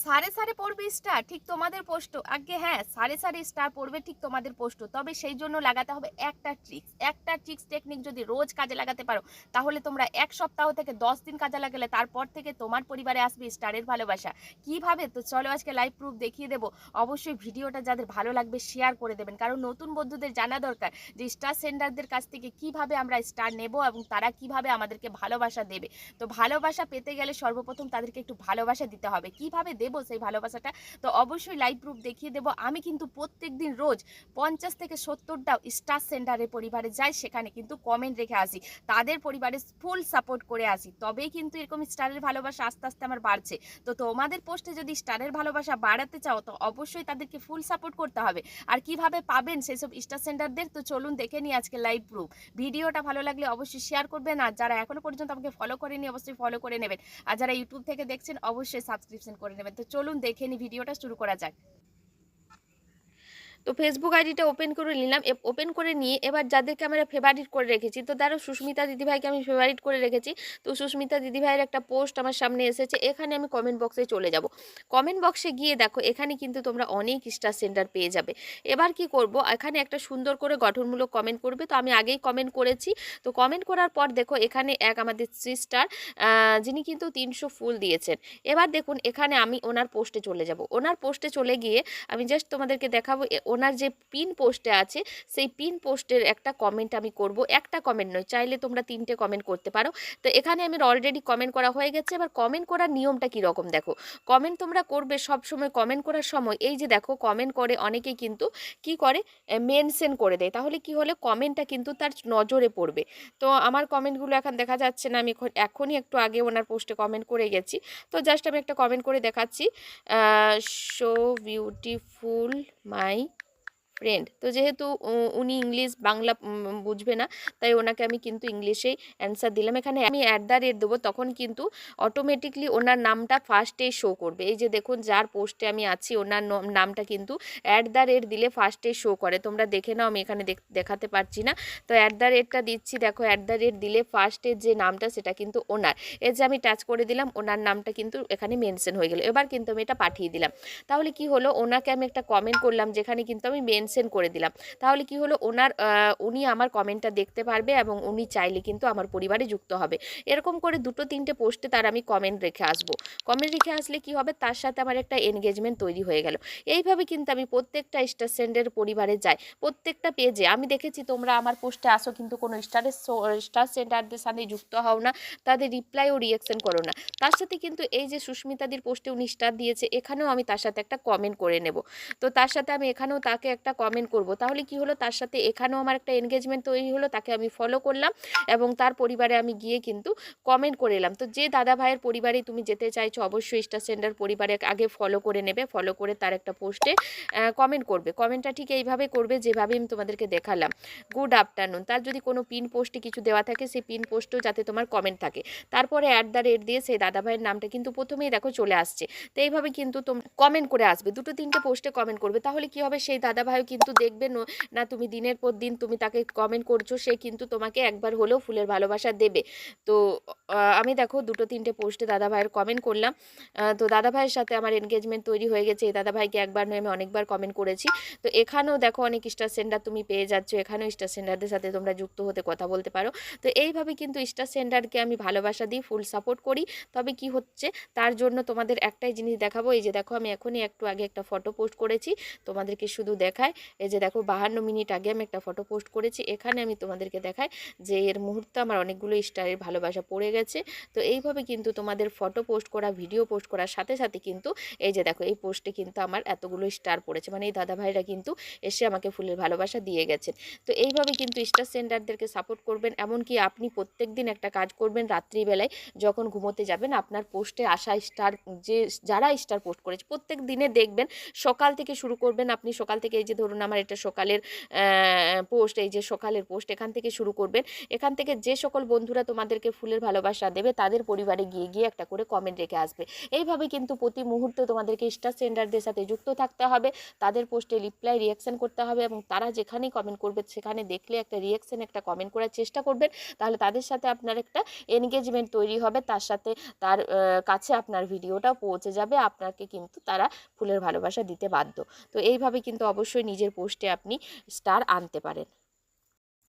সারে সারে পড়বে স্টার ঠিক তোমাদের পোস্ট, আগে হ্যাঁ সারে সারে স্টার পড়বে ঠিক তোমাদের পোস্ট, তবে সেই জন্য লাগাতে হবে একটা ট্রিক্স টেকনিক। যদি রোজ কাজে লাগাতে পারো তাহলে তোমরা এক সপ্তাহ থেকে 10 দিন কাজে লাগালে তারপর থেকে তোমার পরিবারে আসবে স্টারের ভালোবাসা। কিভাবে? তো চলো আজকে লাইভ প্রুফ দেখিয়ে দেবো। অবশ্যই ভিডিওটা যাদের ভালো লাগবে শেয়ার করে দেবেন, কারণ নতুন বন্ধুদের জানা দরকার যে স্টার সেন্ডারদের কাছ থেকে কিভাবে আমরা স্টার নেব এবং তারা কিভাবে আমাদেরকে ভালোবাসা দেবে। তো ভালোবাসা পেতে গেলে সর্বপ্রথম তাদেরকে একটু ভালোবাসা দিতে হবে। কিভাবে দেবো সেই ভালোবাসাটা? তো অবশ্যই লাইভ প্রুফ দেখিয়ে দেবো। আমি কিন্তু প্রত্যেকদিন রোজ 50 থেকে 70টা স্টার সেন্টারের পরিবারে যাই, সেখানে কিন্তু কমেন্ট রেখে আসি, তাদের পরিবারে ফুল সাপোর্ট করে আসি, তবেই কিন্তু এরকম স্টারের ভালোবাসা আস্তে আস্তে আমার বাড়ছে। তো তোমাদের পোস্টে যদি স্টারের ভালোবাসা বাড়াতে চাও তো অবশ্যই তাদেরকে ফুল সাপোর্ট করতে হবে। আর কিভাবে পাবেন সেসব স্টার সেন্টারদের, তো চলুন দেখে নিই আজকে লাইভ প্রুফ। ভিডিওটা ভালো লাগলে অবশ্যই শেয়ার করবেন, আর যারা এখনো পর্যন্ত আমাকে ফলো করেনি অবশ্যই ফলো করে নেবেন, আর যারা ইউটিউব থেকে দেখছেন অবশ্যই সাবস্ক্রিপশন করে নেবেন। তো চলুন দেখে নিই, ভিডিওটা শুরু করা যাক। তো ফেসবুক আইডিটা ওপেন করে নিলাম। ওপেন করে নিয়ে এবার যাদেরকে আমরা ফেভারিট করে রেখেছি, তো তারও সুস্মিতা দিদিভাইকে আমি ফেভারিট করে রেখেছি। তো সুস্মিতা দিদিভাইয়ের একটা পোস্ট আমার সামনে এসেছে, এখানে আমি কমেন্ট বক্সে চলে যাব। কমেন্ট বক্সে গিয়ে দেখো এখানে কিন্তু তোমরা অনেক স্টার সেন্টার পেয়ে যাবে। এবার কি করব, এখানে একটা সুন্দর করে গঠনমূলক কমেন্ট করবে। তো আমি আগেই কমেন্ট করেছি। তো কমেন্ট করার পর দেখো এখানে এক আমাদের সিস্টার, যিনি কিন্তু 300 ফুল দিয়েছেন। এবার দেখুন এখানে আমি ওনার পোস্টে চলে যাব। ওনার পোস্টে চলে গিয়ে আমি জাস্ট তোমাদেরকে দেখাবো ওনার যে পিন পোস্টে আছে সেই পিন পোস্টের একটা কমেন্ট আমি করব। একটা কমেন্ট নয়, চাইলে তোমরা 3টে কমেন্ট করতে পারো। তো এখানে আমি অলরেডি কমেন্ট করা হয়ে গেছে। এবার কমেন্ট করার নিয়মটা কি রকম দেখো। কমেন্ট তোমরা করবে সব সময়, কমেন্ট করার সময় এই যে দেখো কমেন্ট করে অনেকেই কিন্তু কি করে মেনশন করে দেয়, তাহলে কি হলে কমেন্টটা কিন্তু তার নজরে পড়বে। তো আমার কমেন্টগুলো এখন দেখা যাচ্ছে না, আমি এখনই একটু আগে ওনার পোস্টে কমেন্ট করে গেছি। তো জাস্ট আমি একটা কমেন্ট করে দেখাচ্ছি, সো বিউটিফুল মাই ফ্রেন্ড। তো যেহেতু উনি ইংলিশ বাংলা বুঝবে না, তাই ওনাকে আমি কিন্তু ইংলিশেই অ্যান্সার দিলাম। এখানে আমি @ দেবো, তখন কিন্তু অটোমেটিকলি ওনার নামটা ফার্স্টেই শো করবে। এই যে দেখুন যার পোস্টে আমি আছি ওনার নামটা কিন্তু @ দিলে ফার্স্টেই শো করে। তোমরা দেখে নাও, আমি এখানে দেখাতে পারছি না। তো টা দিচ্ছি, দেখো @ দিলে ফার্স্টের যে নামটা সেটা কিন্তু ওনার। এই যে আমি টাচ করে দিলাম, ওনার নামটা কিন্তু এখানে মেনশন হয়ে গেল। এবার কিন্তু আমি এটা পাঠিয়ে দিলাম। তাহলে কি হলো, ওনাকে আমি একটা কমেন্ট করলাম যেখানে কিন্তু আমি মেনশন করে দিলাম। তাহলে কি হলো, উনি আমার কমেন্টটা দেখতে পারবে এবং উনি চাইলে কিন্তু আমার পরিবারে যুক্ত হবে। এরকম করে 2-3টে পোস্টে তার আমি কমেন্ট রেখে আসবো। কমেন্ট রেখে আসলে কি হবে, তার সাথে আমার একটা এনগেজমেন্ট তৈরি হয়ে গেল। এইভাবে কিন্তু আমি প্রত্যেকটা স্টার সেন্ডের পরিবারে যাই, প্রত্যেকটা পেজে। আমি দেখেছি তোমরা আমার পোস্টে আসো কিন্তু কোনো স্টার সেন্টারদের সাথে যুক্ত হও না, তাদের রিপ্লাই ও রিয়াকশন করো না। তার সাথে কিন্তু এই যে সুস্মিতাদির পোস্টে উনি স্টার দিয়েছে, এখানেও আমি তার সাথে একটা কমেন্ট করে নেব। তো তার সাথে আমি এখানেও তাকে একটা কমেন্ট করব। তাহলে কি হলো, তার সাথে এখানেও আমার একটা এনগেজমেন্ট তৈরি হলো। তাকে আমি ফলো করলাম এবং তার পরিবারে আমি গিয়ে কিন্তু কমেন্ট করে এলাম। তো যে দাদা ভাইয়ের পরিবারে তুমি যেতে চাইছো অবশ্যই স্টার সেন্টার পরিবারে আগে ফলো করে নেবে। ফলো করে তার একটা পোস্টে কমেন্ট করবে। কমেন্টটা ঠিক এইভাবে করবে যেভাবে আমি তোমাদেরকে দেখালাম, গুড আফটারনুন। তার যদি কোনো পিন পোস্টে কিছু দেওয়া থাকে সেই পিন পোস্টেও যাতে তোমার কমেন্ট থাকে। তারপরে @ দিয়ে সেই দাদা ভাইয়ের নামটা কিন্তু প্রথমেই দেখো চলে আসছে। তো এইভাবে কিন্তু তোমরা কমেন্ট করে আসবে, 2-3টে পোস্টে কমেন্ট করবে। তাহলে কি হবে, সেই দাদা ভাইও কিন্তু দেখবে না তুমি দিনের পর দিন তুমি তাকে কমেন্ট করছো, সে কিন্তু তোমাকে একবার হলেও ফুলের ভালোবাসা দেবে। তো আমি দেখো 2-3টে পোস্টে দাদা ভাইয়ের কমেন্ট করলাম। তো দাদা ভাইয়ের সাথে আমার এনগেজমেন্ট তৈরি হয়ে গেছে। এই দাদা ভাইকে একবার নয় আমি অনেকবার কমেন্ট করেছি। তো এখানেও দেখো অনেক স্টার সেন্টার তুমি পেয়ে যাচ্ছ, এখানেও স্টার সেন্টারদের সাথে তোমরা যুক্ত হতে কথা বলতে পারো। তো এইভাবে কিন্তু স্টার সেন্টারকে আমি ভালোবাসা দিই, ফুল সাপোর্ট করি। তবে কি হচ্ছে, তার জন্য তোমাদের একটাই জিনিস দেখাবো। এই যে দেখো আমি এখনই একটু আগে একটা ফটো পোস্ট করেছি, তোমাদেরকে শুধু দেখায়। এই যে দেখো 52 মিনিট আগে আমি একটা ফটো পোস্ট করেছি, এখানে আমি তোমাদেরকে দেখাই যে এর মুহূর্তে আমার অনেকগুলো স্টারের ভালোবাসা পড়ে গেছে। তো এইভাবে কিন্তু তোমাদের ফটো পোস্ট করা, ভিডিও পোস্ট করার সাথে সাথে কিন্তু এই যে দেখো এই পোস্টে কিন্তু আমার এতগুলো স্টার পড়েছে, মানে এই দাদা ভাইরা কিন্তু এসে আমাকে ফুলের ভালোবাসা দিয়ে গেছেন। তো এইভাবে কিন্তু স্টার সেন্টারদেরকে সাপোর্ট করবেন। এমনকি আপনি প্রত্যেক দিন একটা কাজ করবেন, রাত্রিবেলায় যখন ঘুমোতে যাবেন আপনার পোস্টে আসা স্টার, যে যারা স্টার পোস্ট করেছে প্রত্যেক দিনে দেখবেন, সকাল থেকে শুরু করবেন। আপনি সকাল থেকে এই যে ধরুন আমার এটা সকালের পোস্ট, এই যে সকালের পোস্ট, এখান থেকে শুরু করবেন। এখান থেকে যে সকল বন্ধুরা তোমাদেরকে ফুলের ভালোবাসা দেবে তাদের পরিবারে গিয়ে গিয়ে একটা করে কমেন্ট রেখে আসবে। এইভাবে কিন্তু প্রতি মুহূর্তে তোমাদেরকে স্টার সেন্ডারদের সাথে যুক্ত থাকতে হবে, তাদের পোস্টে রিপ্লাই রিয়াকশান করতে হবে, এবং তারা যেখানেই কমেন্ট করবে সেখানে দেখলে একটা রিয়াকশান একটা কমেন্ট করার চেষ্টা করবেন। তাহলে তাদের সাথে আপনার একটা এনগেজমেন্ট তৈরি হবে, তার সাথে তার কাছে আপনার ভিডিওটাও পৌঁছে যাবে, আপনাকে কিন্তু তারা ফুলের ভালোবাসা দিতে বাধ্য। তো এইভাবে কিন্তু অবশ্যই নিজের পোস্টে আপনি স্টার আনতে পারেন।